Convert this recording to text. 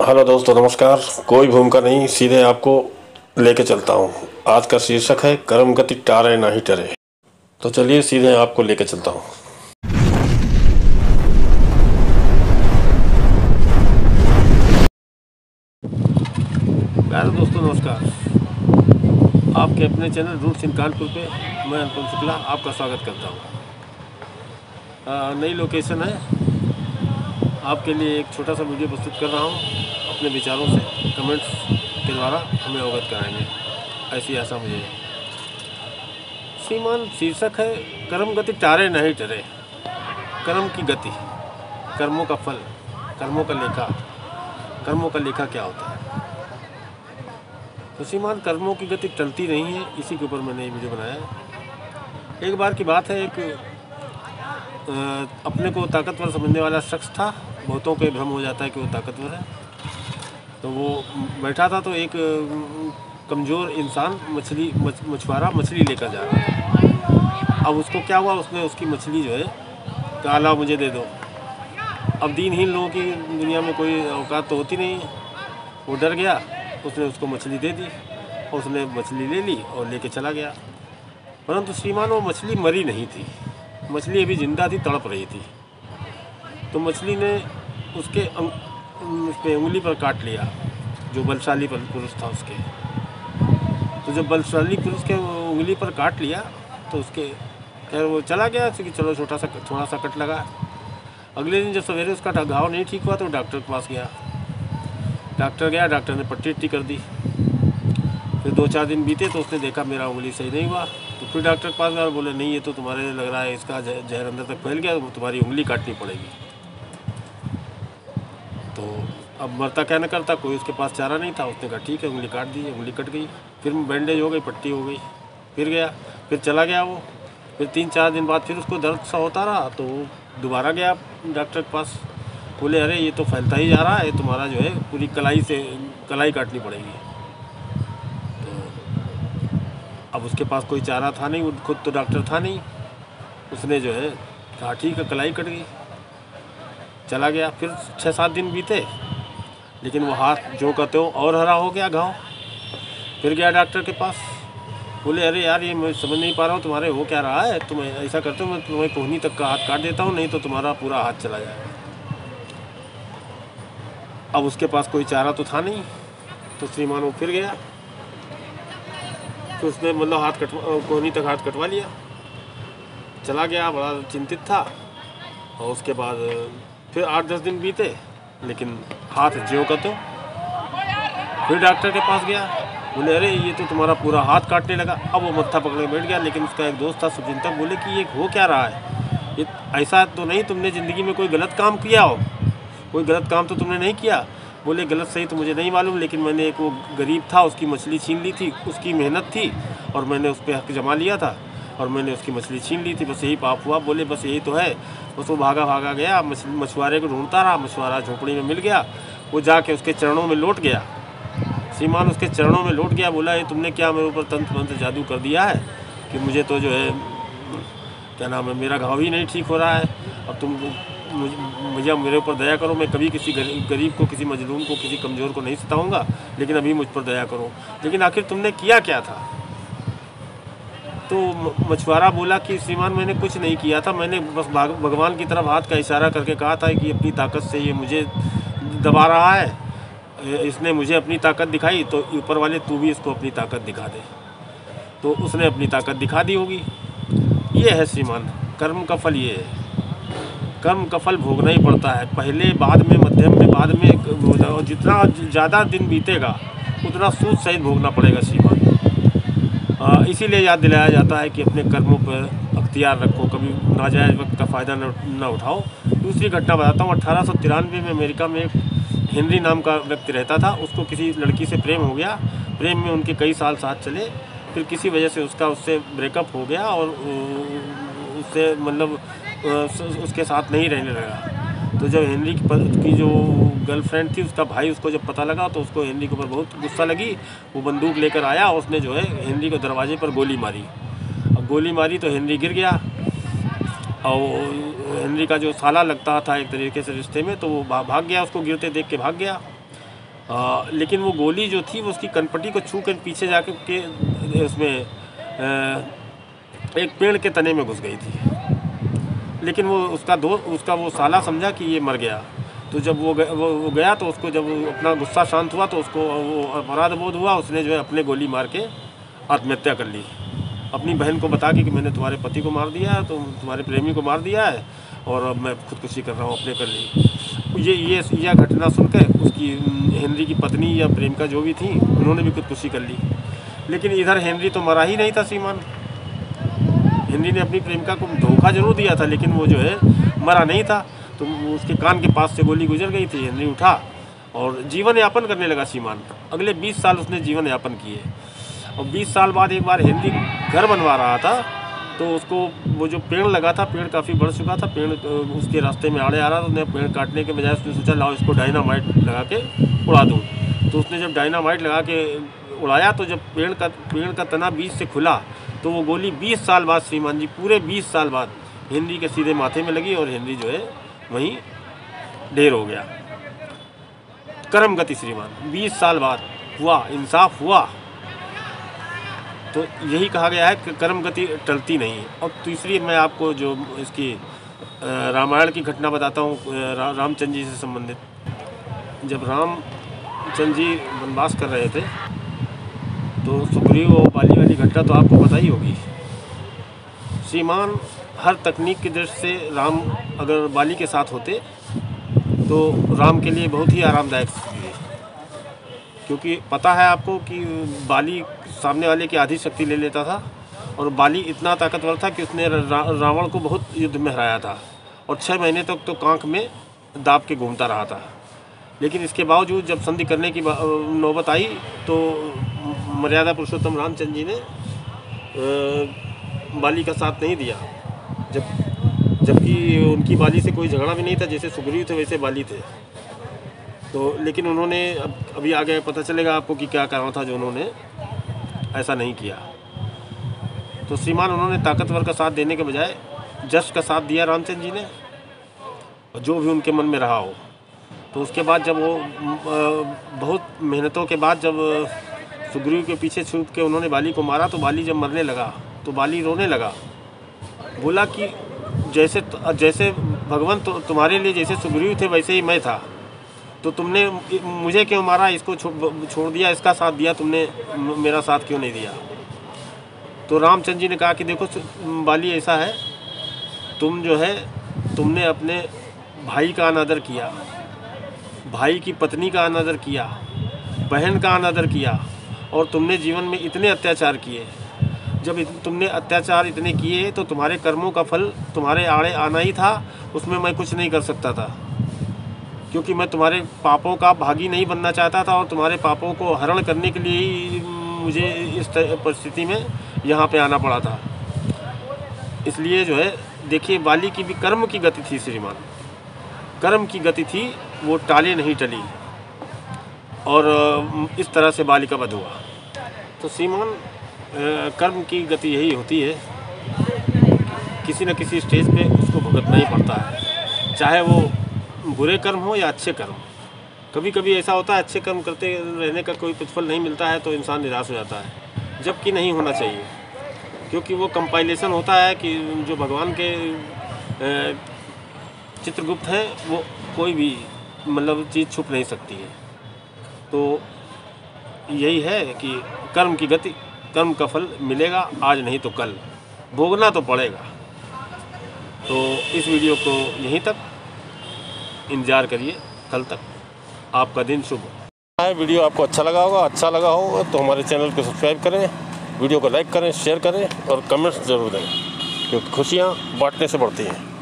Hello दोस्तों, नमस्कार। कोई भूमिका नहीं, सीधे आपको लेके चलता हूँ। आज का शीर्षक है कर्म गति टारे ना ही टरे। तो चलिए सीधे आपको लेके चलता हूँ। प्यारे दोस्तों, नमस्कार। आपके अपने चैनल रूट्स इन कानपुर पे मैं अनुपम शुक्ला आपका स्वागत करता हूँ। नई लोकेशन है, आपके लिए एक छोटा सा वीडियो प्रस्तुत कर रहा हूँ। अपने विचारों से कमेंट्स के द्वारा हमें अवगत कराएंगे, ऐसी आशा मुझे है। श्रीमान शीर्षक है कर्म गति टारे नहीं टरे। कर्म की गति, कर्मों का फल, कर्मों का लेखा। कर्मों का लेखा क्या होता है? तो श्रीमान कर्मों की गति टलती नहीं है, इसी के ऊपर मैंने ये वीडियो बनाया है। एक बार की बात है, एक अपने को ताकतवर समझने वाला शख्स था। बहुतों को भ्रम हो जाता है कि वो ताकतवर है। तो वो बैठा था, तो एक कमज़ोर इंसान मछुआरा मछली लेकर जा रहा था। अब उसको क्या हुआ, उसने उसकी मछली जो है कहा, ला मुझे दे दो। अब दीनहीन लोगों की दुनिया में कोई औकात तो होती नहीं है। वो डर गया, उसने उसको मछली दे दी और उसने मछली ले ली और लेके चला गया। परंतु श्रीमान वो मछली मरी नहीं थी, मछली अभी जिंदा थी, तड़प रही थी। तो मछली ने उसके उंगली पर काट लिया, जो बलशाली पुरुष था उसके। तो जब बलशाली पुरुष के उंगली पर काट लिया तो उसके खैर वो चला गया, क्योंकि चलो थोड़ा सा कट लगा। अगले दिन जब सवेरे उसका घाव नहीं ठीक हुआ तो डॉक्टर के पास गया। डॉक्टर ने पट्टी वट्टी कर दी। फिर 2-4 दिन बीते तो उसने देखा मेरा उंगली सही नहीं हुआ। तो फिर डॉक्टर के पास गया और बोले, नहीं ये तो तुम्हारे लग रहा है इसका जहर अंदर तक फैल गया, तुम्हारी उंगली काटनी पड़ेगी। तो अब मरता क्या न करता, कोई उसके पास चारा नहीं था। उसने कहा ठीक है, उंगली काट दी। उंगली कट गई, फिर बैंडेज हो गई, पट्टी हो गई। फिर गया, फिर चला गया वो। फिर 3-4 दिन बाद फिर उसको दर्द सा होता रहा, तो दोबारा गया डॉक्टर के पास। बोले, अरे ये तो फैलता ही जा रहा है, तुम्हारा जो है पूरी कलाई काटनी पड़ेगी। तो अब उसके पास कोई चारा था नहीं, वो खुद तो डॉक्टर था नहीं। उसने जो है कहा ठीक है, कलाई कट गई, चला गया। फिर 6-7 दिन बीते, लेकिन वो हाथ जो का त्यों और हरा हो गया घाव। फिर गया डॉक्टर के पास। बोले, अरे यार ये मैं समझ नहीं पा रहा हूँ तुम्हारे हो क्या रहा है, तुम ऐसा करते हो मैं तुम्हें कोहनी तक का हाथ काट देता हूँ, नहीं तो तुम्हारा पूरा हाथ चला जाएगा। अब उसके पास कोई चारा तो था नहीं, तो श्रीमान वो फिर गया। तो उसने मतलब कोहनी तक हाथ कटवा लिया, चला गया, बड़ा चिंतित था। और उसके बाद फिर 8-10 दिन बीते, लेकिन हाथ ज्यों का त्यों। फिर डॉक्टर के पास गया। बोले, अरे ये तो तुम्हारा पूरा हाथ काटने लगा। अब वो मत्था पकड़ के बैठ गया। लेकिन उसका एक दोस्त था शुभचिंतक, बोले कि ये हो क्या रहा है, ये ऐसा तो नहीं तुमने ज़िंदगी में कोई गलत काम किया हो, कोई गलत काम तो तुमने नहीं किया। बोले, गलत सही तो मुझे नहीं मालूम, लेकिन मैंने एक वो गरीब था, उसकी मछली छीन ली थी, उसकी मेहनत थी और मैंने उस पर हक जमा लिया था और मैंने उसकी मछली छीन ली थी, बस यही पाप हुआ। बोले, बस यही तो है। बस वो भागा गया, मछुआरे को ढूंढता रहा। मछुआरा झोपड़ी में मिल गया, वो जाके उसके चरणों में लौट गया। श्रीमान उसके चरणों में लौट गया। बोला, ये तुमने क्या मेरे ऊपर तंत्र मंत्र जादू कर दिया है कि मुझे तो जो है क्या नाम है, मेरा घाव ही नहीं ठीक हो रहा है। अब तुम मुझे मेरे ऊपर दया करो, मैं कभी किसी गरीब को, किसी मजलूम को, किसी कमज़ोर को नहीं सताऊंगा, लेकिन अभी मुझ पर दया करो। लेकिन आखिर तुमने किया क्या था? तो मछुआरा बोला कि श्रीमान मैंने कुछ नहीं किया था, मैंने बस भगवान की तरफ हाथ का इशारा करके कहा था कि अपनी ताकत से ये मुझे दबा रहा है, इसने मुझे अपनी ताकत दिखाई, तो ऊपर वाले तू भी इसको अपनी ताकत दिखा दे। तो उसने अपनी ताकत दिखा दी होगी। ये है श्रीमान, कर्म का फल ये है। कर्म का फल भोगना ही पड़ता है, पहले बाद में, मध्यम में, बाद में। जितना ज़्यादा दिन बीतेगा उतना सूद सहित भोगना पड़ेगा श्रीमान। इसीलिए याद दिलाया जाता है कि अपने कर्मों पर अख्तियार रखो, कभी नाजायज़ वक्त का फ़ायदा न उठाओ। दूसरी घटना बताता हूँ। 1893 में अमेरिका में एक हेनरी नाम का व्यक्ति रहता था। उसको किसी लड़की से प्रेम हो गया। प्रेम में उनके कई साल साथ चले, फिर किसी वजह से उससे ब्रेकअप हो गया और उससे मतलब उसके साथ नहीं रहने लगा। तो जब हेनरी की जो गर्लफ्रेंड थी, उसका भाई, उसको जब पता लगा तो उसको हेनरी के ऊपर बहुत गुस्सा लगी। वो बंदूक लेकर आया और उसने जो है हेनरी को दरवाजे पर गोली मारी। अब गोली मारी तो हेनरी गिर गया और हेनरी का जो साला लगता था एक तरीके से रिश्ते में, तो वो भाग गया, उसको गिरते देख के भाग गया। लेकिन वो गोली जो थी वो उसकी कनपट्टी को छू कर पीछे जाके के उसमें एक पेड़ के तने में घुस गई थी। लेकिन वो उसका वो साला समझा कि ये मर गया। तो जब वो गया तो उसको जब अपना गुस्सा शांत हुआ तो उसको वो अपराध बोध हुआ। उसने जो है अपने गोली मार के आत्महत्या कर ली, अपनी बहन को बता के कि मैंने तुम्हारे पति को मार दिया है, तो तुम्हारे प्रेमी को मार दिया है और अब मैं खुदकुशी कर रहा हूँ, अपने कर ली। यह घटना सुनकर उसकी हेनरी की पत्नी या प्रेमिका जो भी थी उन्होंने भी खुदकुशी कर ली। लेकिन इधर हेनरी तो मरा ही नहीं था श्रीमान। हेनरी ने अपनी प्रेमिका को धोखा जरूर दिया था लेकिन वो जो है मरा नहीं था। तो उसके कान के पास से गोली गुजर गई थी। हेनरी उठा और जीवन यापन करने लगा श्रीमान। अगले 20 साल उसने जीवन यापन किए। और 20 साल बाद एक बार हेनरी घर बनवा रहा था तो उसको वो जो पेड़ लगा था, पेड़ काफ़ी बढ़ चुका था, पेड़ उसके रास्ते में आड़े आ रहा था। उसने पेड़ काटने के बजाय उसने सोचा लाओ इसको डायनामाइट लगा के उड़ा दूँ। तो उसने जब डायनामाइट लगा के उड़ाया तो जब पेड़ का तना बीच से खुला तो वो गोली 20 साल बाद श्रीमान जी, पूरे 20 साल बाद हेनरी के सीधे माथे में लगी और हेनरी जो है वहीं ढेर हो गया। कर्म गति श्रीमान, 20 साल बाद हुआ, इंसाफ हुआ। तो यही कहा गया है कि कर्म गति टलती नहीं। और तीसरी मैं आपको जो इसकी रामायण की घटना बताता हूँ रामचंद्र जी से संबंधित। जब रामचंद्र जी वनवास कर रहे थे तो सुग्रीव और बाली वाली घटना तो आपको पता ही होगी श्रीमान। हर तकनीक की दृष्टि से राम अगर बाली के साथ होते तो राम के लिए बहुत ही आरामदायक स्थिति है, क्योंकि पता है आपको कि बाली सामने वाले की आधी शक्ति ले लेता था और बाली इतना ताकतवर था कि उसने रावण को बहुत युद्ध में हराया था और 6 महीने तक तो कांख में दाब के घूमता रहा था। लेकिन इसके बावजूद जब संधि करने की नौबत आई तो मर्यादा पुरुषोत्तम रामचंद्र जी ने बाली का साथ नहीं दिया, जबकि उनकी बाली से कोई झगड़ा भी नहीं था। जैसे सुग्रीव थे वैसे बाली थे। तो लेकिन उन्होंने अभी आगे पता चलेगा आपको कि क्या कारण था जो उन्होंने ऐसा नहीं किया। तो श्रीमान उन्होंने ताकतवर का साथ देने के बजाय जश का साथ दिया रामचंद्र जी ने, जो भी उनके मन में रहा हो। तो उसके बाद जब वो बहुत मेहनतों के बाद जब सुग्रीव के पीछे छुप के उन्होंने बाली को मारा तो बाली जब मरने लगा तो बाली रोने लगा, बोला कि जैसे भगवान तुम्हारे लिए जैसे सुग्रीव थे वैसे ही मैं था, तो तुमने मुझे क्यों मारा, इसको छोड़ दिया, इसका साथ दिया तुमने, मेरा साथ क्यों नहीं दिया। तो रामचंद्र जी ने कहा कि देखो बाली ऐसा है, तुम जो है तुमने अपने भाई का अनादर किया, भाई की पत्नी का अनादर किया, बहन का अनादर किया और तुमने जीवन में इतने अत्याचार किए। जब तुमने अत्याचार इतने किए तो तुम्हारे कर्मों का फल तुम्हारे आड़े आना ही था, उसमें मैं कुछ नहीं कर सकता था, क्योंकि मैं तुम्हारे पापों का भागी नहीं बनना चाहता था और तुम्हारे पापों को हरण करने के लिए ही मुझे इस परिस्थिति में यहाँ पे आना पड़ा था। इसलिए जो है देखिए बाली की भी कर्म की गति थी श्रीमान, कर्म की गति थी, वो टाले नहीं टली और इस तरह से बाली का वध हुआ। तो श्रीमान कर्म की गति यही होती है, किसी न किसी स्टेज पे उसको भुगतना ही पड़ता है, चाहे वो बुरे कर्म हो या अच्छे कर्म। कभी कभी ऐसा होता है अच्छे कर्म करते रहने का कोई प्रतिफल नहीं मिलता है तो इंसान निराश हो जाता है, जबकि नहीं होना चाहिए, क्योंकि वो कंपाइलेशन होता है कि जो भगवान के चित्रगुप्त हैं वो कोई भी मतलब चीज़ छुप नहीं सकती है। तो यही है कि कर्म की गति, कर्म का फल मिलेगा, आज नहीं तो कल भोगना तो पड़ेगा। तो इस वीडियो को यहीं तक, इंतज़ार करिए कल तक। आपका दिन शुभ हो। वीडियो आपको अच्छा लगा होगा तो हमारे चैनल को सब्सक्राइब करें, वीडियो को लाइक करें, शेयर करें और कमेंट्स ज़रूर दें, क्योंकि खुशियाँ बांटने से बढ़ती हैं।